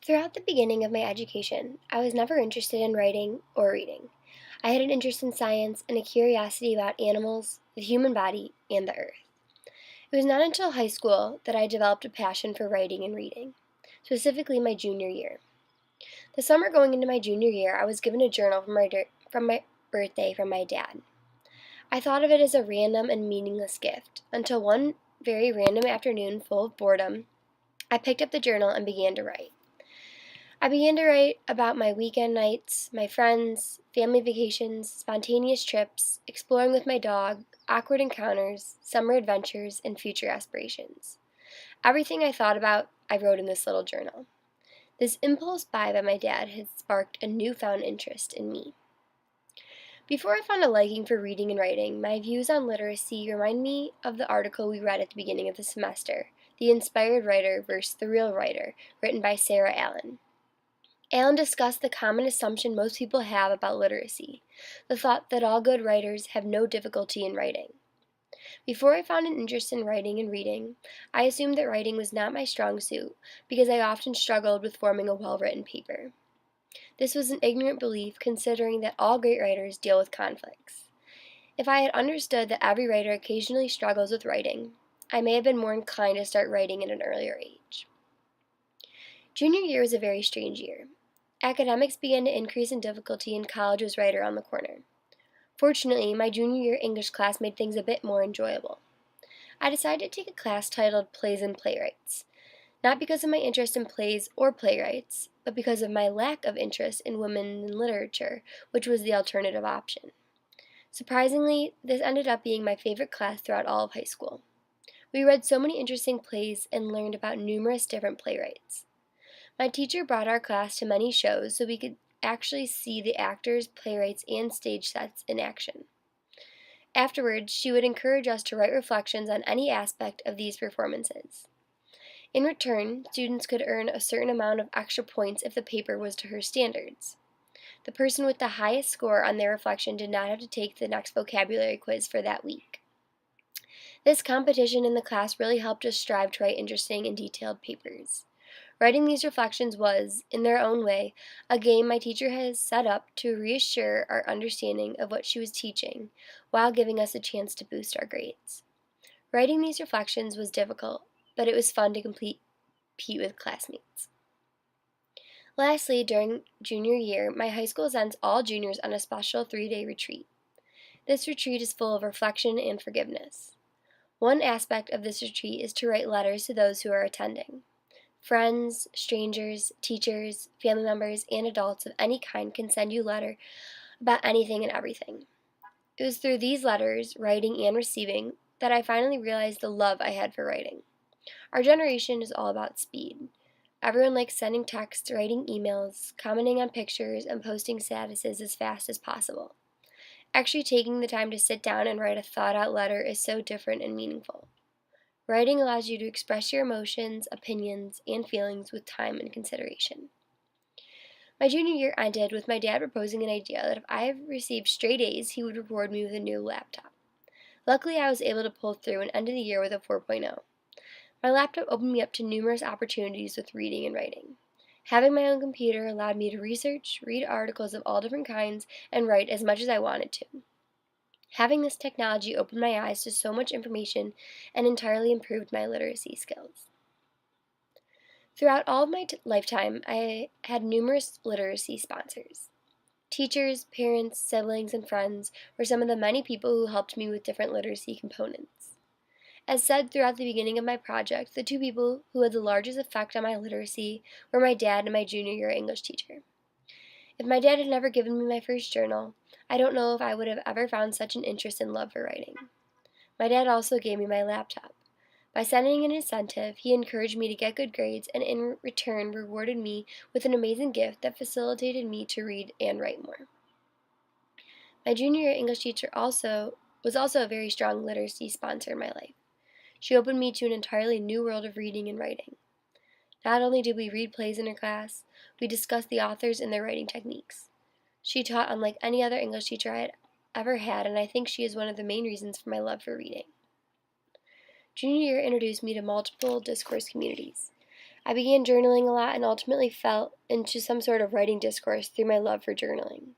Throughout the beginning of my education, I was never interested in writing or reading. I had an interest in science and a curiosity about animals, the human body, and the earth. It was not until high school that I developed a passion for writing and reading, specifically my junior year. The summer going into my junior year, I was given a journal from my birthday from my dad. I thought of it as a random and meaningless gift until one very random afternoon full of boredom, I picked up the journal and began to write. I began to write about my weekend nights, my friends, family vacations, spontaneous trips, exploring with my dog, awkward encounters, summer adventures, and future aspirations. Everything I thought about, I wrote in this little journal. This impulse buy by my dad had sparked a newfound interest in me. Before I found a liking for reading and writing, my views on literacy remind me of the article we read at the beginning of the semester, The Inspired Writer versus the Real Writer, written by Sarah Allen. Allen discussed the common assumption most people have about literacy, the thought that all good writers have no difficulty in writing. Before I found an interest in writing and reading, I assumed that writing was not my strong suit because I often struggled with forming a well-written paper. This was an ignorant belief considering that all great writers deal with conflicts. If I had understood that every writer occasionally struggles with writing, I may have been more inclined to start writing at an earlier age. Junior year was a very strange year. Academics began to increase in difficulty and college was right around the corner. Fortunately, my junior year English class made things a bit more enjoyable. I decided to take a class titled Plays and Playwrights, not because of my interest in plays or playwrights, but because of my lack of interest in women in literature, which was the alternative option. Surprisingly, this ended up being my favorite class throughout all of high school. We read so many interesting plays and learned about numerous different playwrights. My teacher brought our class to many shows so we could actually see the actors, playwrights, and stage sets in action. Afterwards, she would encourage us to write reflections on any aspect of these performances. In return, students could earn a certain amount of extra points if the paper was to her standards. The person with the highest score on their reflection did not have to take the next vocabulary quiz for that week. This competition in the class really helped us strive to write interesting and detailed papers. Writing these reflections was, in their own way, a game my teacher has set up to reassure our understanding of what she was teaching, while giving us a chance to boost our grades. Writing these reflections was difficult, but it was fun to compete with classmates. Lastly, during junior year, my high school sends all juniors on a special 3-day retreat. This retreat is full of reflection and forgiveness. One aspect of this retreat is to write letters to those who are attending. Friends, strangers, teachers, family members, and adults of any kind can send you a letter about anything and everything. It was through these letters, writing and receiving, that I finally realized the love I had for writing. Our generation is all about speed. Everyone likes sending texts, writing emails, commenting on pictures, and posting statuses as fast as possible. Actually taking the time to sit down and write a thought-out letter is so different and meaningful. Writing allows you to express your emotions, opinions, and feelings with time and consideration. My junior year ended with my dad proposing an idea that if I received straight A's, he would reward me with a new laptop. Luckily, I was able to pull through and ended the year with a 4.0. My laptop opened me up to numerous opportunities with reading and writing. Having my own computer allowed me to research, read articles of all different kinds, and write as much as I wanted to. Having this technology opened my eyes to so much information and entirely improved my literacy skills. Throughout all of my lifetime, I had numerous literacy sponsors. Teachers, parents, siblings, and friends were some of the many people who helped me with different literacy components. As said throughout the beginning of my project, the two people who had the largest effect on my literacy were my dad and my junior year English teacher. If my dad had never given me my first journal, I don't know if I would have ever found such an interest and love for writing. My dad also gave me my laptop. By sending an incentive, he encouraged me to get good grades and in return rewarded me with an amazing gift that facilitated me to read and write more. My junior year English teacher was also a very strong literacy sponsor in my life. She opened me to an entirely new world of reading and writing. Not only did we read plays in her class, we discussed the authors and their writing techniques. She taught unlike any other English teacher I had ever had, and I think she is one of the main reasons for my love for reading. Junior year introduced me to multiple discourse communities. I began journaling a lot and ultimately fell into some sort of writing discourse through my love for journaling.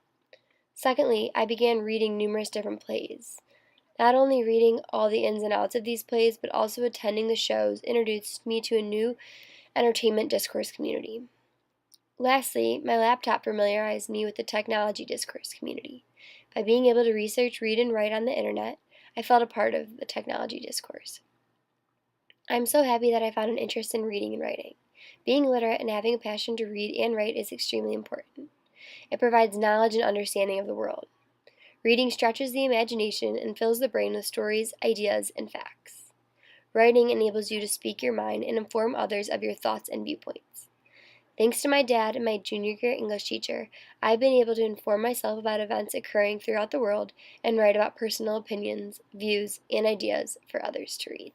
Secondly, I began reading numerous different plays. Not only reading all the ins and outs of these plays, but also attending the shows introduced me to a new entertainment discourse community. Lastly, my laptop familiarized me with the technology discourse community. By being able to research, read, and write on the internet, I felt a part of the technology discourse. I'm so happy that I found an interest in reading and writing. Being literate and having a passion to read and write is extremely important. It provides knowledge and understanding of the world. Reading stretches the imagination and fills the brain with stories, ideas, and facts. Writing enables you to speak your mind and inform others of your thoughts and viewpoints. Thanks to my dad and my junior year English teacher, I've been able to inform myself about events occurring throughout the world and write about personal opinions, views, and ideas for others to read.